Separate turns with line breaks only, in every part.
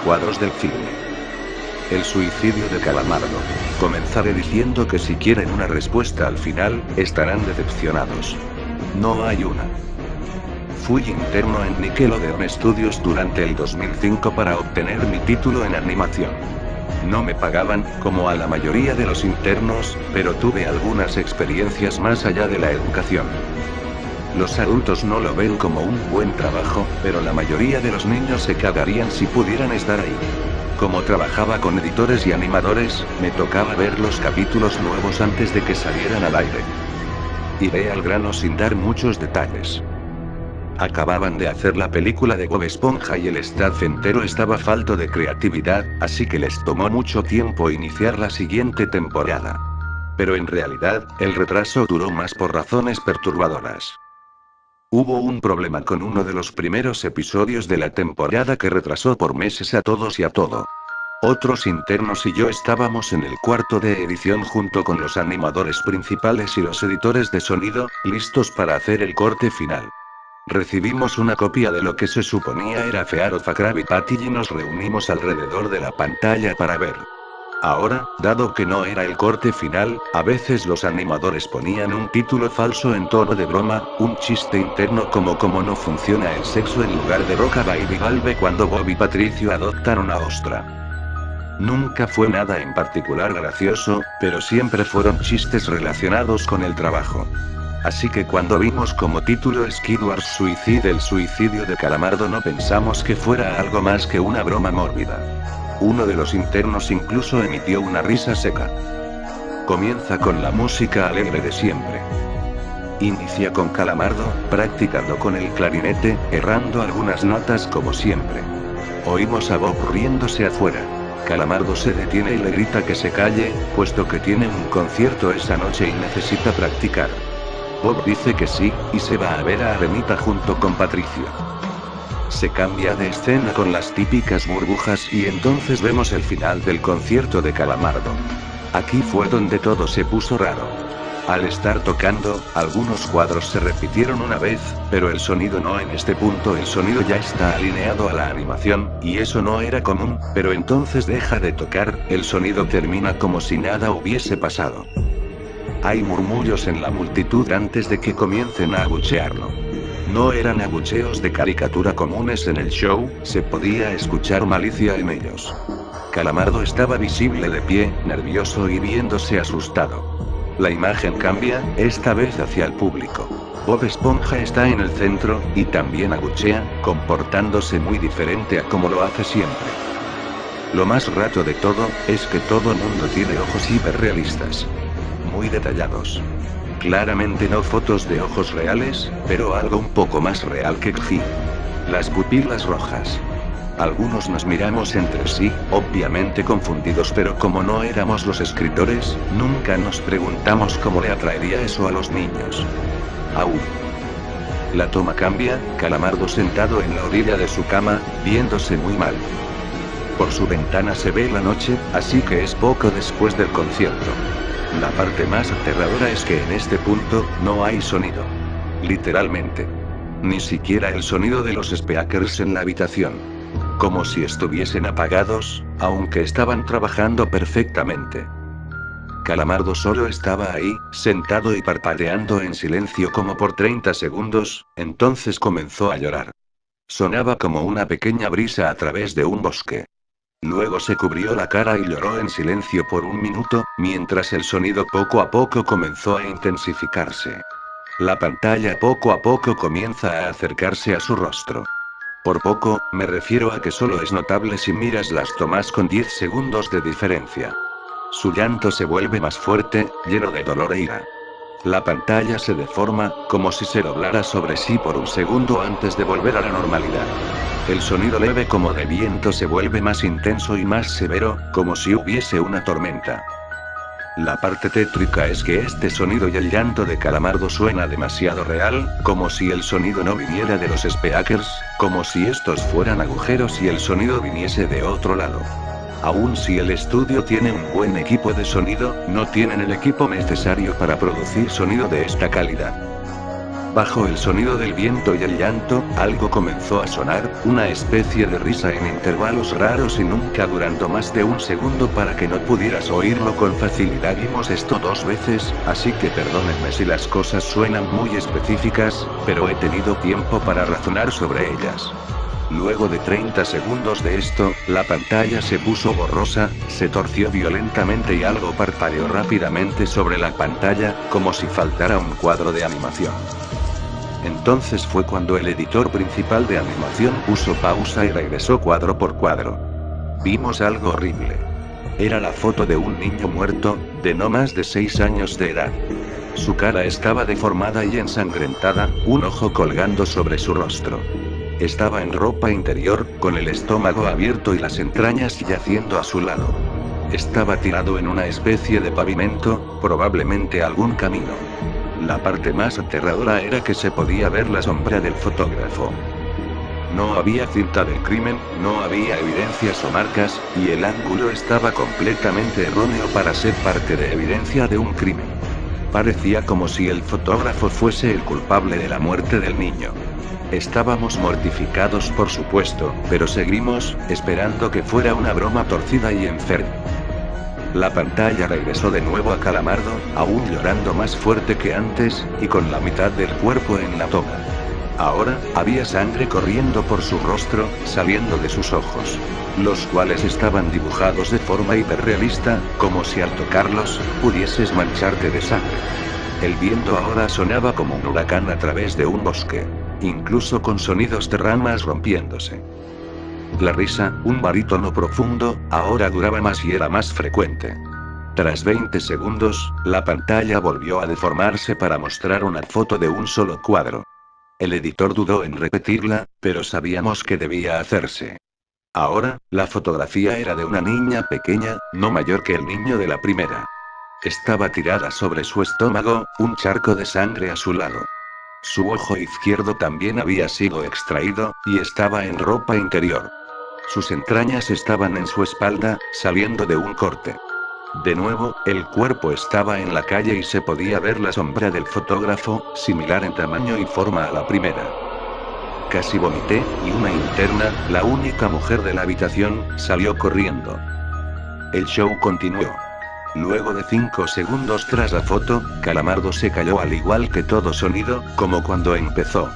cuadros del filme. El suicidio de Calamardo. Comenzaré diciendo que si quieren una respuesta al final, estarán decepcionados. No hay una. Fui interno en Nickelodeon Studios durante el 2005 para obtener mi título en animación. No me pagaban, como a la mayoría de los internos, pero tuve algunas experiencias más allá de la educación. Los adultos no lo ven como un buen trabajo, pero la mayoría de los niños se cagarían si pudieran estar ahí. Como trabajaba con editores y animadores, me tocaba ver los capítulos nuevos antes de que salieran al aire. Iré al grano sin dar muchos detalles. Acababan de hacer la película de Bob Esponja y el staff entero estaba falto de creatividad, así que les tomó mucho tiempo iniciar la siguiente temporada. Pero en realidad, el retraso duró más por razones perturbadoras. Hubo un problema con uno de los primeros episodios de la temporada que retrasó por meses a todos y a todo. Otros internos y yo estábamos en el cuarto de edición junto con los animadores principales y los editores de sonido, listos para hacer el corte final. Recibimos una copia de lo que se suponía era Fear of a Krabby Patty y nos reunimos alrededor de la pantalla para ver. Ahora, dado que no era el corte final, a veces los animadores ponían un título falso en tono de broma, un chiste interno como cómo no funciona el sexo en lugar de Roca Baby Valve cuando Bob y Patricio adoptan una ostra. Nunca fue nada en particular gracioso, pero siempre fueron chistes relacionados con el trabajo. Así que cuando vimos como título Squidward Suicide el suicidio de Calamardo no pensamos que fuera algo más que una broma mórbida. Uno de los internos incluso emitió una risa seca. Comienza con la música alegre de siempre. Inicia con Calamardo, practicando con el clarinete, errando algunas notas como siempre. Oímos a Bob riéndose afuera. Calamardo se detiene y le grita que se calle, puesto que tiene un concierto esa noche y necesita practicar. Bob dice que sí, y se va a ver a Arenita junto con Patricio. Se cambia de escena con las típicas burbujas y entonces vemos el final del concierto de Calamardo. Aquí fue donde todo se puso raro. Al estar tocando, algunos cuadros se repitieron una vez, pero el sonido no. En este punto el sonido ya está alineado a la animación, y eso no era común, pero entonces deja de tocar, el sonido termina como si nada hubiese pasado. Hay murmullos en la multitud antes de que comiencen a abuchearlo. No eran abucheos de caricatura comunes en el show, se podía escuchar malicia en ellos. Calamardo estaba visible de pie, nervioso y viéndose asustado. La imagen cambia, esta vez hacia el público. Bob Esponja está en el centro, y también abuchea, comportándose muy diferente a como lo hace siempre. Lo más raro de todo, es que todo el mundo tiene ojos hiperrealistas. Muy detallados. Claramente no fotos de ojos reales, pero algo un poco más real que Gji. Las pupilas rojas. Algunos nos miramos entre sí, obviamente confundidos, pero como no éramos los escritores, nunca nos preguntamos cómo le atraería eso a los niños. Aún. La toma cambia, Calamardo sentado en la orilla de su cama, viéndose muy mal. Por su ventana se ve la noche, así que es poco después del concierto. La parte más aterradora es que en este punto, no hay sonido. Literalmente. Ni siquiera el sonido de los speakers en la habitación. Como si estuviesen apagados, aunque estaban trabajando perfectamente. Calamardo solo estaba ahí, sentado y parpadeando en silencio como por 30 segundos, entonces comenzó a llorar. Sonaba como una pequeña brisa a través de un bosque. Luego se cubrió la cara y lloró en silencio por un minuto, mientras el sonido poco a poco comenzó a intensificarse. La pantalla poco a poco comienza a acercarse a su rostro. Por poco, me refiero a que solo es notable si miras las tomas con 10 segundos de diferencia. Su llanto se vuelve más fuerte, lleno de dolor e ira. La pantalla se deforma, como si se doblara sobre sí por un segundo antes de volver a la normalidad. El sonido leve como de viento se vuelve más intenso y más severo, como si hubiese una tormenta. La parte tétrica es que este sonido y el llanto de Calamardo suena demasiado real, como si el sonido no viniera de los speakers, como si estos fueran agujeros y el sonido viniese de otro lado. Aun si el estudio tiene un buen equipo de sonido, no tienen el equipo necesario para producir sonido de esta calidad. Bajo el sonido del viento y el llanto, algo comenzó a sonar, una especie de risa en intervalos raros y nunca durando más de un segundo para que no pudieras oírlo con facilidad. Vimos esto 2 veces, así que perdónenme si las cosas suenan muy específicas, pero he tenido tiempo para razonar sobre ellas. Luego de 30 segundos de esto, la pantalla se puso borrosa, se torció violentamente y algo parpadeó rápidamente sobre la pantalla, como si faltara un cuadro de animación. Entonces fue cuando el editor principal de animación puso pausa y regresó cuadro por cuadro. Vimos algo horrible. Era la foto de un niño muerto, de no más de 6 años de edad. Su cara estaba deformada y ensangrentada, un ojo colgando sobre su rostro. Estaba en ropa interior, con el estómago abierto y las entrañas yaciendo a su lado. Estaba tirado en una especie de pavimento, probablemente algún camino. La parte más aterradora era que se podía ver la sombra del fotógrafo. No había cinta del crimen, no había evidencias o marcas, y el ángulo estaba completamente erróneo para ser parte de evidencia de un crimen. Parecía como si el fotógrafo fuese el culpable de la muerte del niño. Estábamos mortificados, por supuesto, pero seguimos, esperando que fuera una broma torcida y enferma. La pantalla regresó de nuevo a Calamardo, aún llorando más fuerte que antes, y con la mitad del cuerpo en la toma. Ahora, había sangre corriendo por su rostro, saliendo de sus ojos, los cuales estaban dibujados de forma hiperrealista, como si al tocarlos, pudieses mancharte de sangre. El viento ahora sonaba como un huracán a través de un bosque, incluso con sonidos de ramas rompiéndose. La risa, un barítono profundo, ahora duraba más y era más frecuente. Tras 20 segundos, la pantalla volvió a deformarse para mostrar una foto de un solo cuadro. El editor dudó en repetirla, pero sabíamos que debía hacerse. Ahora, la fotografía era de una niña pequeña, no mayor que el niño de la primera. Estaba tirada sobre su estómago, un charco de sangre a su lado. Su ojo izquierdo también había sido extraído, y estaba en ropa interior. Sus entrañas estaban en su espalda, saliendo de un corte. De nuevo, el cuerpo estaba en la calle y se podía ver la sombra del fotógrafo, similar en tamaño y forma a la primera. Casi vomité, y una interna, la única mujer de la habitación, salió corriendo. El show continuó. Luego de 5 segundos tras la foto, Calamardo se calló al igual que todo sonido, como cuando empezó.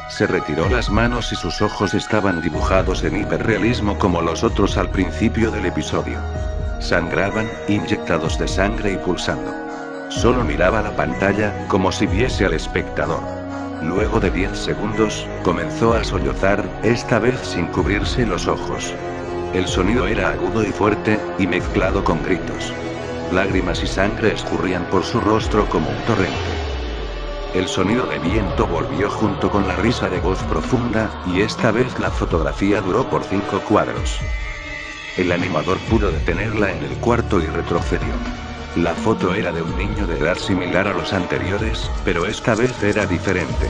Se retiró las manos y sus ojos estaban dibujados en hiperrealismo como los otros al principio del episodio. Sangraban, inyectados de sangre y pulsando. Solo miraba la pantalla, como si viese al espectador. Luego de 10 segundos, comenzó a sollozar, esta vez sin cubrirse los ojos. El sonido era agudo y fuerte, y mezclado con gritos. Lágrimas y sangre escurrían por su rostro como un torrente. El sonido de viento volvió junto con la risa de voz profunda, y esta vez la fotografía duró por 5 cuadros. El animador pudo detenerla en el cuarto y retrocedió. La foto era de un niño de edad similar a los anteriores, pero esta vez era diferente.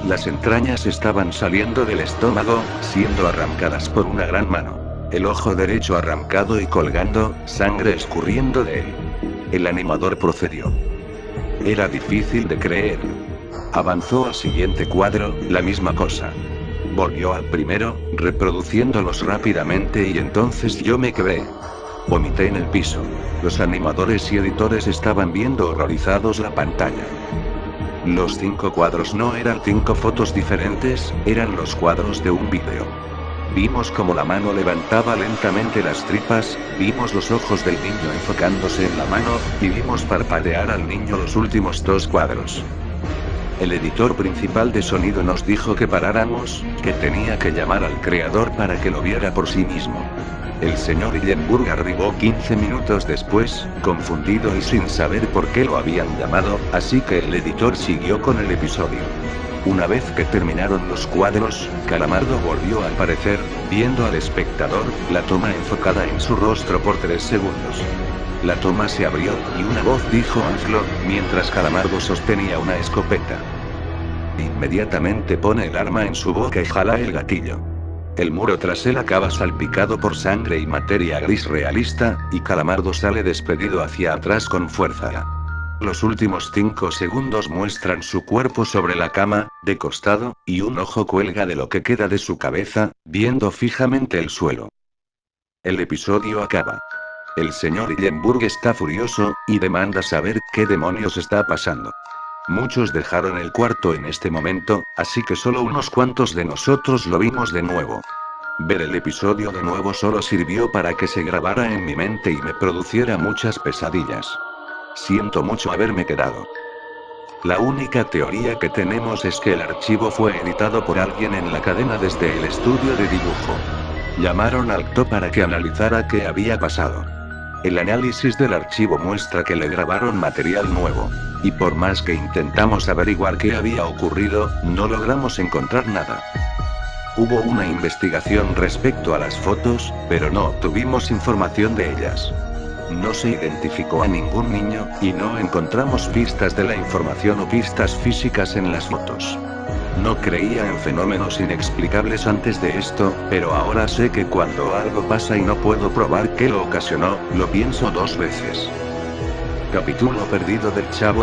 Las entrañas estaban saliendo del estómago, siendo arrancadas por una gran mano. El ojo derecho arrancado y colgando, sangre escurriendo de él. El animador procedió. Era difícil de creer. Avanzó al siguiente cuadro, la misma cosa. Volvió al primero, reproduciéndolos rápidamente y entonces yo me quedé. Vomité en el piso. Los animadores y editores estaban viendo horrorizados la pantalla. Los 5 cuadros no eran 5 fotos diferentes, eran los cuadros de un vídeo. Vimos como la mano levantaba lentamente las tripas, vimos los ojos del niño enfocándose en la mano, y vimos parpadear al niño los últimos 2 cuadros. El editor principal de sonido nos dijo que paráramos, que tenía que llamar al creador para que lo viera por sí mismo. El señor Hillenburg arribó 15 minutos después, confundido y sin saber por qué lo habían llamado, así que el editor siguió con el episodio. Una vez que terminaron los cuadros, Calamardo volvió a aparecer, viendo al espectador, la toma enfocada en su rostro por 3 segundos. La toma se abrió, y una voz dijo hazlo, mientras Calamardo sostenía una escopeta. Inmediatamente pone el arma en su boca y jala el gatillo. El muro tras él acaba salpicado por sangre y materia gris realista, y Calamardo sale despedido hacia atrás con fuerza. Los últimos 5 segundos muestran su cuerpo sobre la cama, de costado, y un ojo cuelga de lo que queda de su cabeza, viendo fijamente el suelo. El episodio acaba. El señor Hillenburg está furioso, y demanda saber qué demonios está pasando. Muchos dejaron el cuarto en este momento, así que solo unos cuantos de nosotros lo vimos de nuevo. Ver el episodio de nuevo solo sirvió para que se grabara en mi mente y me produciera muchas pesadillas. Siento mucho haberme quedado. La única teoría que tenemos es que el archivo fue editado por alguien en la cadena desde el estudio de dibujo. Llamaron al TO para que analizara qué había pasado. El análisis del archivo muestra que le grabaron material nuevo. Y por más que intentamos averiguar qué había ocurrido, no logramos encontrar nada. Hubo una investigación respecto a las fotos, pero no obtuvimos información de ellas. No se identificó a ningún niño, y no encontramos pistas de la información o pistas físicas en las fotos. No creía en fenómenos inexplicables antes de esto, pero ahora sé que cuando algo pasa y no puedo probar qué lo ocasionó, lo pienso 2 veces. Capítulo perdido del Chavo